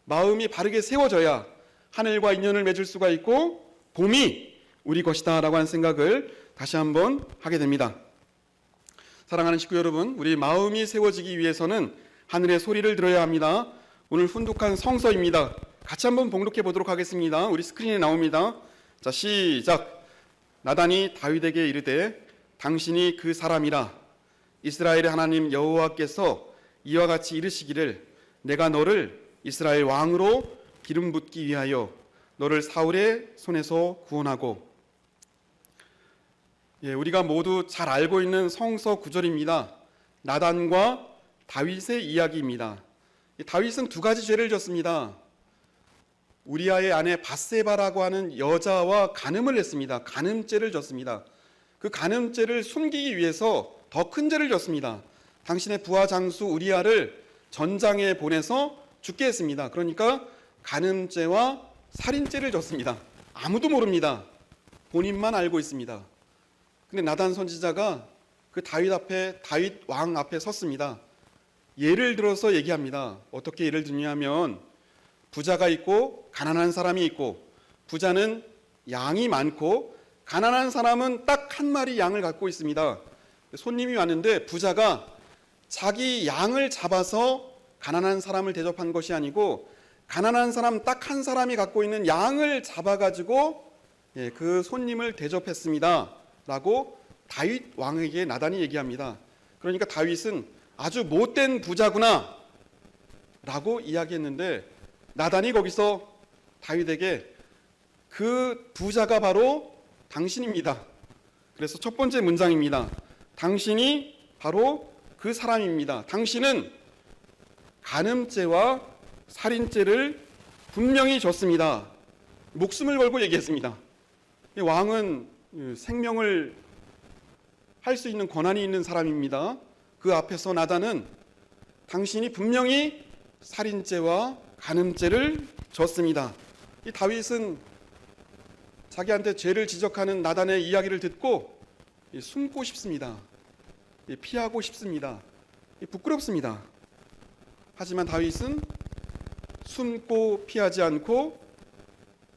마음이 바르게 세워져야 하늘과 인연을 맺을 수가 있고 봄이 우리 것이다 라고 하는 생각을 다시 한번 하게 됩니다. 사랑하는 식구 여러분, 우리 마음이 세워지기 위해서는 하늘의 소리를 들어야 합니다. 오늘 훈독한 성서입니다. 같이 한번 봉독해 보도록 하겠습니다. 우리 스크린에 나옵니다. 자, 시작. 나단이 다윗에게 이르되 당신이 그 사람이라. 이스라엘의 하나님 여호와께서 이와 같이 이르시기를 내가 너를 이스라엘 왕으로 기름 붓기 위하여 너를 사울의 손에서 구원하고 우리가 모두 잘 알고 있는 성서 구절입니다. 나단과 다윗의 이야기입니다. 다윗은 두 가지 죄를 졌습니다. 우리아의 아내 밧세바라고 하는 여자와 간음을 했습니다. 간음죄를 졌습니다. 그 간음죄를 숨기기 위해서 더 큰 죄를 졌습니다. 당신의 부하 장수 우리아를 전장에 보내서 죽게 했습니다. 그러니까 간음죄와 살인죄를 졌습니다. 아무도 모릅니다. 본인만 알고 있습니다. 근데 나단 선지자가 그 다윗 왕 앞에 섰습니다. 예를 들어서 얘기합니다. 어떻게 예를 드냐면 부자가 있고 가난한 사람이 있고, 부자는 양이 많고 가난한 사람은 딱 한 마리 양을 갖고 있습니다. 손님이 왔는데 부자가 자기 양을 잡아서 가난한 사람을 대접한 것이 아니고 가난한 사람 딱 한 사람이 갖고 있는 양을 잡아가지고 그 손님을 대접했습니다 라고 다윗 왕에게 나단이 얘기합니다. 그러니까 다윗은 아주 못된 부자구나 라고 이야기했는데, 나단이 거기서 다윗에게 그 부자가 바로 당신입니다. 그래서 첫 번째 문장입니다. 당신이 바로 그 사람입니다. 당신은 간음죄와 살인죄를 분명히 졌습니다. 목숨을 걸고 얘기했습니다. 왕은 생명을 할 수 있는 권한이 있는 사람입니다. 그 앞에서 나단은 당신이 분명히 살인죄와 간음죄를 졌습니다. 이 다윗은 자기한테 죄를 지적하는 나단의 이야기를 듣고 숨고 싶습니다. 피하고 싶습니다. 부끄럽습니다. 하지만 다윗은 숨고 피하지 않고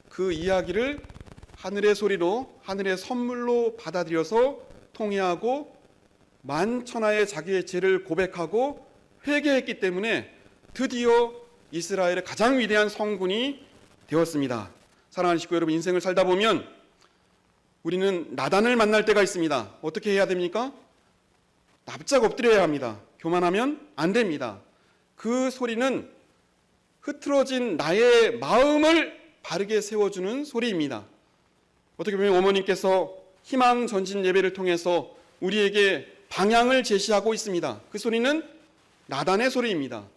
그 이야기를 하늘의 소리로, 하늘의 선물로 받아들여서 통회하고 만천하의 자기의 죄를 고백하고 회개했기 때문에 드디어 이스라엘의 가장 위대한 성군이 되었습니다. 사랑하는 식구 여러분, 인생을 살다 보면 우리는 나단을 만날 때가 있습니다. 어떻게 해야 됩니까? 납작 엎드려야 합니다. 교만하면 안 됩니다. 그 소리는 흐트러진 나의 마음을 바르게 세워주는 소리입니다. 어떻게 보면 어머님께서 희망 전진 예배를 통해서 우리에게 방향을 제시하고 있습니다. 그 소리는 나단의 소리입니다.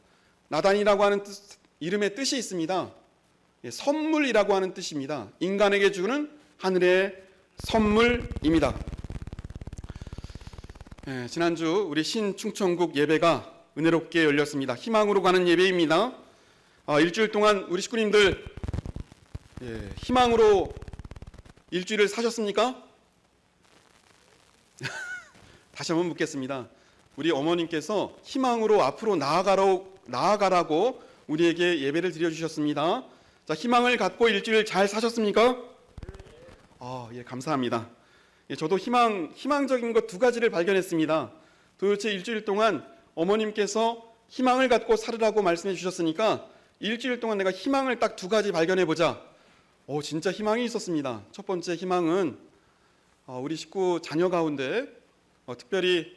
나단이라고 하는 이름의 뜻이 있습니다. 선물이라고 하는 뜻입니다. 인간에게 주는 하늘의 선물입니다. 지난주 우리 신충천국 예배가 은혜롭게 열렸습니다. 희망으로 가는 예배입니다. 일주일 동안 우리 식구님들 희망으로 일주일을 사셨습니까? 다시 한번 묻겠습니다. 우리 어머님께서 희망으로 앞으로 나아가라고 우리에게 예배를 드려주셨습니다. 자, 희망을 갖고 일주일 잘 사셨습니까? 감사합니다. 저도 희망적인 것 두 가지를 발견했습니다. 도대체 일주일 동안 어머님께서 희망을 갖고 살으라고 말씀해 주셨으니까 일주일 동안 내가 희망을 딱 두 가지 발견해 보자. 진짜 희망이 있었습니다. 첫 번째 희망은 우리 식구 자녀 가운데 특별히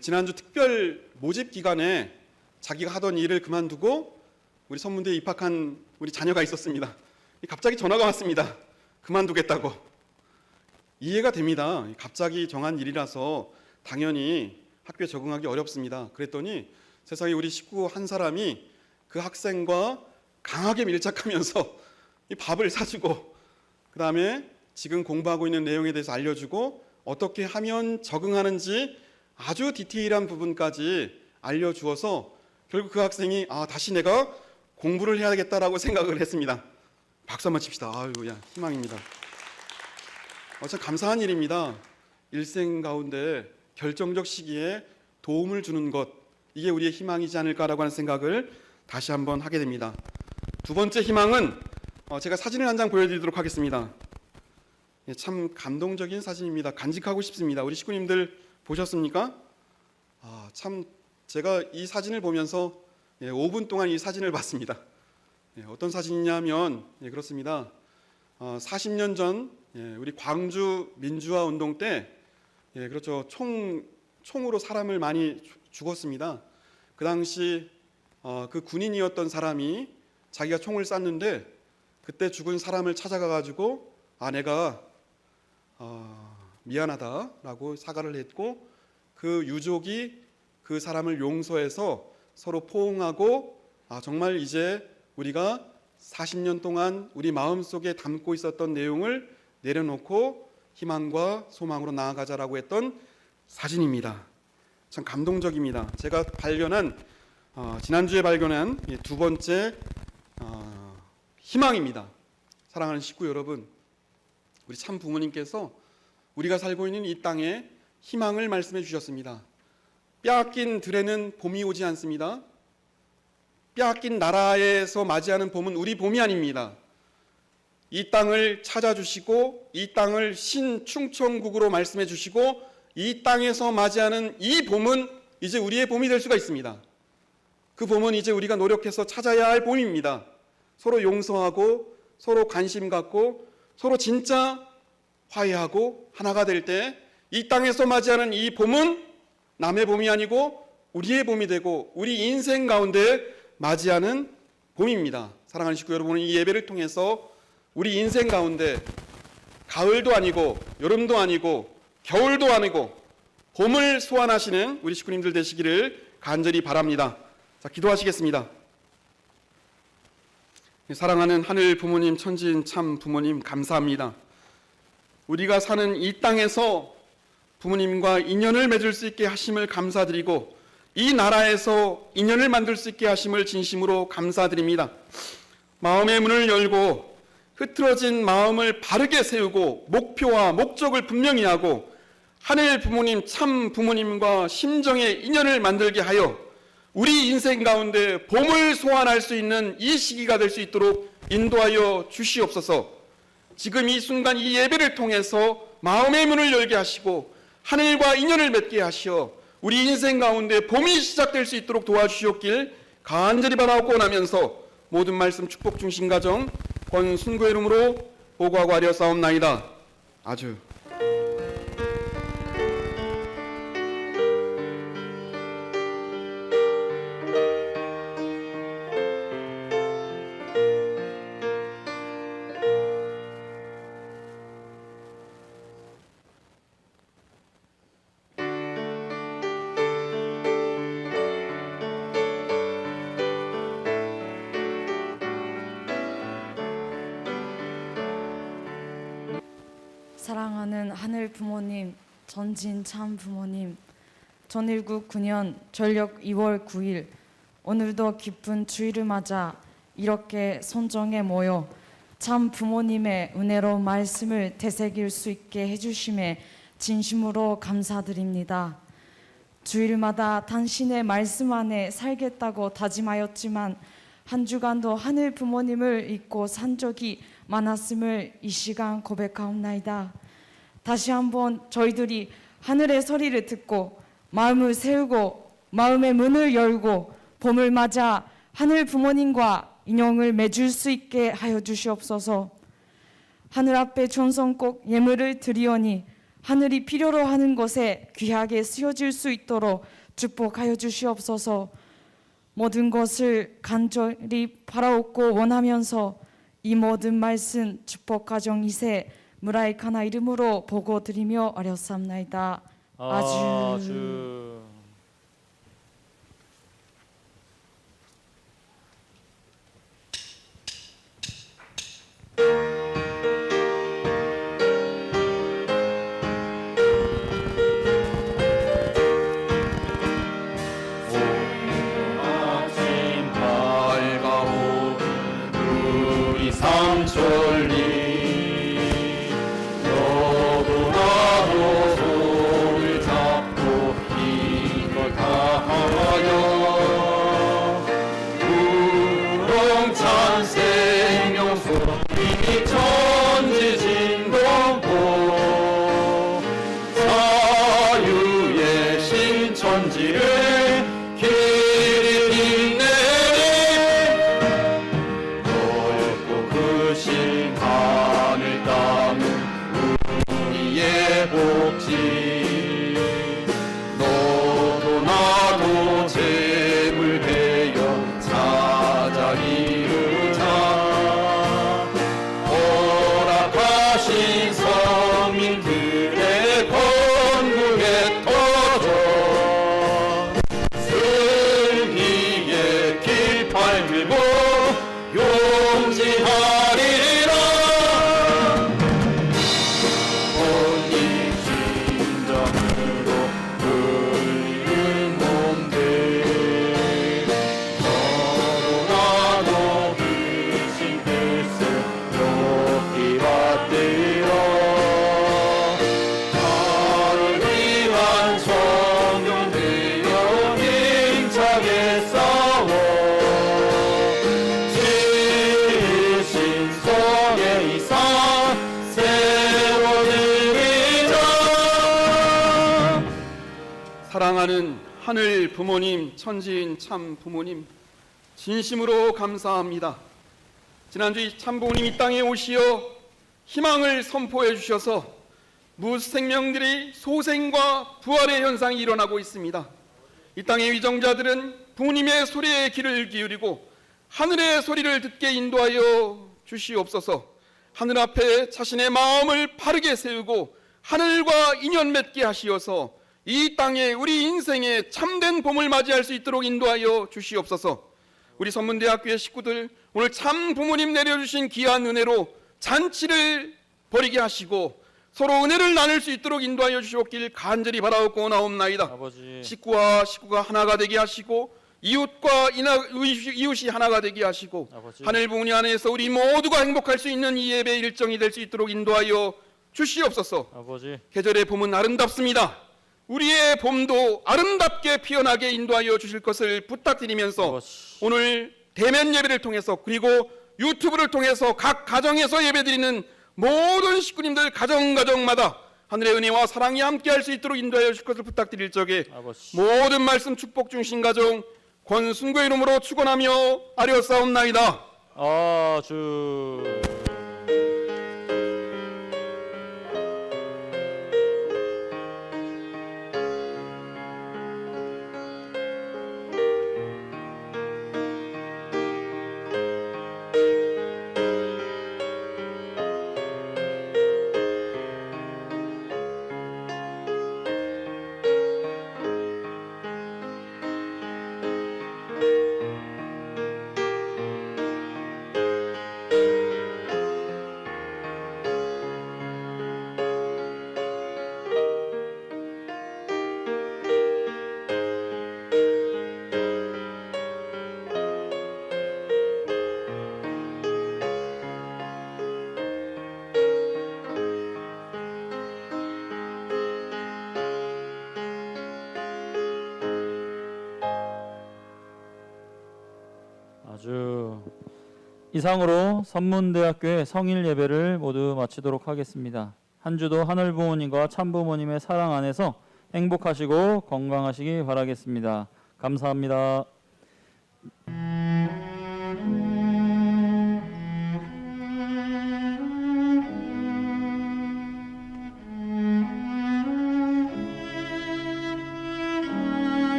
지난주 특별 모집 기간에 자기가 하던 일을 그만두고 우리 선문대에 입학한 우리 자녀가 있었습니다. 갑자기 전화가 왔습니다. 그만두겠다고. 이해가 됩니다. 갑자기 정한 일이라서 당연히 학교에 적응하기 어렵습니다. 그랬더니 세상에 우리 식구 한 사람이 그 학생과 강하게 밀착하면서 밥을 사주고, 그 다음에 지금 공부하고 있는 내용에 대해서 알려주고 어떻게 하면 적응하는지 아주 디테일한 부분까지 알려주어서 결국 그 학생이 다시 내가 공부를 해야겠다라고 생각을 했습니다. 박수 한번 칩시다. 희망입니다. 참 감사한 일입니다. 일생 가운데 결정적 시기에 도움을 주는 것, 이게 우리의 희망이지 않을까라고 하는 생각을 다시 한번 하게 됩니다. 두 번째 희망은 제가 사진을 한 장 보여드리도록 하겠습니다. 참 감동적인 사진입니다. 간직하고 싶습니다. 우리 식구님들 보셨습니까? 참 제가 이 사진을 보면서 5분 동안 이 사진을 봤습니다. 어떤 사진이냐면 그렇습니다. 40년 전 우리 광주 민주화 운동 때 그렇죠, 총으로 사람을 많이 죽었습니다. 그 당시 그 군인이었던 사람이 자기가 총을 쐈는데 그때 죽은 사람을 찾아가 가지고 내가 미안하다라고 사과를 했고 그 유족이 그 사람을 용서해서 서로 포옹하고 정말 이제 우리가 40년 동안 우리 마음속에 담고 있었던 내용을 내려놓고 희망과 소망으로 나아가자라고 했던 사진입니다. 참 감동적입니다. 제가 지난주에 발견한 두 번째 희망입니다. 사랑하는 식구 여러분, 우리 참 부모님께서 우리가 살고 있는 이 땅에 희망을 말씀해 주셨습니다. 빼앗긴 들에는 봄이 오지 않습니다. 빼앗긴 나라에서 맞이하는 봄은 우리 봄이 아닙니다. 이 땅을 찾아주시고 이 땅을 신충천국으로 말씀해 주시고 이 땅에서 맞이하는 이 봄은 이제 우리의 봄이 될 수가 있습니다. 그 봄은 이제 우리가 노력해서 찾아야 할 봄입니다. 서로 용서하고 서로 관심 갖고 서로 진짜 화해하고 하나가 될 때 이 땅에서 맞이하는 이 봄은 남의 봄이 아니고 우리의 봄이 되고 우리 인생 가운데 맞이하는 봄입니다. 사랑하는 식구 여러분은 이 예배를 통해서 우리 인생 가운데 가을도 아니고 여름도 아니고 겨울도 아니고 봄을 소환하시는 우리 식구님들 되시기를 간절히 바랍니다. 자, 기도하시겠습니다. 사랑하는 하늘 부모님, 천지인 참 부모님 감사합니다. 우리가 사는 이 땅에서 부모님과 인연을 맺을 수 있게 하심을 감사드리고 이 나라에서 인연을 만들 수 있게 하심을 진심으로 감사드립니다. 마음의 문을 열고 흐트러진 마음을 바르게 세우고 목표와 목적을 분명히 하고 하늘 부모님, 참 부모님과 심정의 인연을 만들게 하여 우리 인생 가운데 봄을 소환할 수 있는 이 시기가 될 수 있도록 인도하여 주시옵소서. 지금 이 순간 이 예배를 통해서 마음의 문을 열게 하시고 하늘과 인연을 맺게 하시어 우리 인생 가운데 봄이 시작될 수 있도록 도와주시옵길 간절히 바라옵고 나면서 모든 말씀 축복 중심 가정 권순구의 이름으로 보고하고 아뢰었사옵나이다. 아주 사랑하는 하늘 부모님, 전진 참 부모님, 전일국 9년 전력 2월 9일 오늘도 기쁜 주일을 맞아 이렇게 손정에 모여 참 부모님의 은혜로운 말씀을 되새길 수 있게 해주심에 진심으로 감사드립니다. 주일마다 당신의 말씀 안에 살겠다고 다짐하였지만 한 주간도 하늘 부모님을 잊고 산 적이 많았음을 이 시간 고백하옵나이다. 다시 한번 저희들이 하늘의 소리를 듣고 마음을 세우고 마음의 문을 열고 봄을 맞아 하늘 부모님과 인연을 맺을 수 있게 하여 주시옵소서. 하늘 앞에 존성꼭 예물을 드리오니 하늘이 필요로 하는 것에 귀하게 쓰여질 수 있도록 축복하여 주시옵소서. 모든 것을 간절히 바라옵고 원하면서 이 모든 말씀 축복 가정 2세 무라이카나 이름으로 보고 드리며 어렵사옵나이다. 아주. 삼촌리 너도 나도 손을 잡고 이걸 다하여 우렁찬 생명소 이 천지진동보 사유의 신천지를 길이 빛내리 넓고 크신 하늘 사랑하는 하늘 부모님, 천지인 참 부모님, 진심으로 감사합니다. 지난주 이 참 부모님 이 땅에 오시어 희망을 선포해 주셔서 무생명들이 소생과 부활의 현상이 일어나고 있습니다. 이 땅의 위정자들은 부모님의 소리에 귀를 기울이고 하늘의 소리를 듣게 인도하여 주시옵소서. 하늘 앞에 자신의 마음을 바르게 세우고 하늘과 인연 맺게 하시어서 이 땅에 우리 인생에 참된 봄을 맞이할 수 있도록 인도하여 주시옵소서. 우리 선문대학교의 식구들 오늘 참 부모님 내려주신 귀한 은혜로 잔치를 벌이게 하시고 서로 은혜를 나눌 수 있도록 인도하여 주시옵길 간절히 바라옵고 나옵나이다. 아버지, 식구와 식구가 하나가 되게 하시고 이웃과 이웃이 하나가 되게 하시고 아버지. 하늘 부모님 안에서 우리 모두가 행복할 수 있는 이 예배 일정이 될 수 있도록 인도하여 주시옵소서. 아버지, 계절의 봄은 아름답습니다. 우리의 봄도 아름답게 피어나게 인도하여 주실 것을 부탁드리면서 아버지. 오늘 대면 예배를 통해서 그리고 유튜브를 통해서 각 가정에서 예배드리는 모든 식구님들 가정마다 하늘의 은혜와 사랑이 함께할 수 있도록 인도하여 주실 것을 부탁드릴 적에 아버지. 모든 말씀 축복 중심 가정 권순구의 이름으로 축원하며 아뢰었사옵나이다. 아주. 이상으로 선문대학교의 성일 예배를 모두 마치도록 하겠습니다. 한 주도 하늘 부모님과 참 부모님의 사랑 안에서 행복하시고 건강하시기 바라겠습니다. 감사합니다.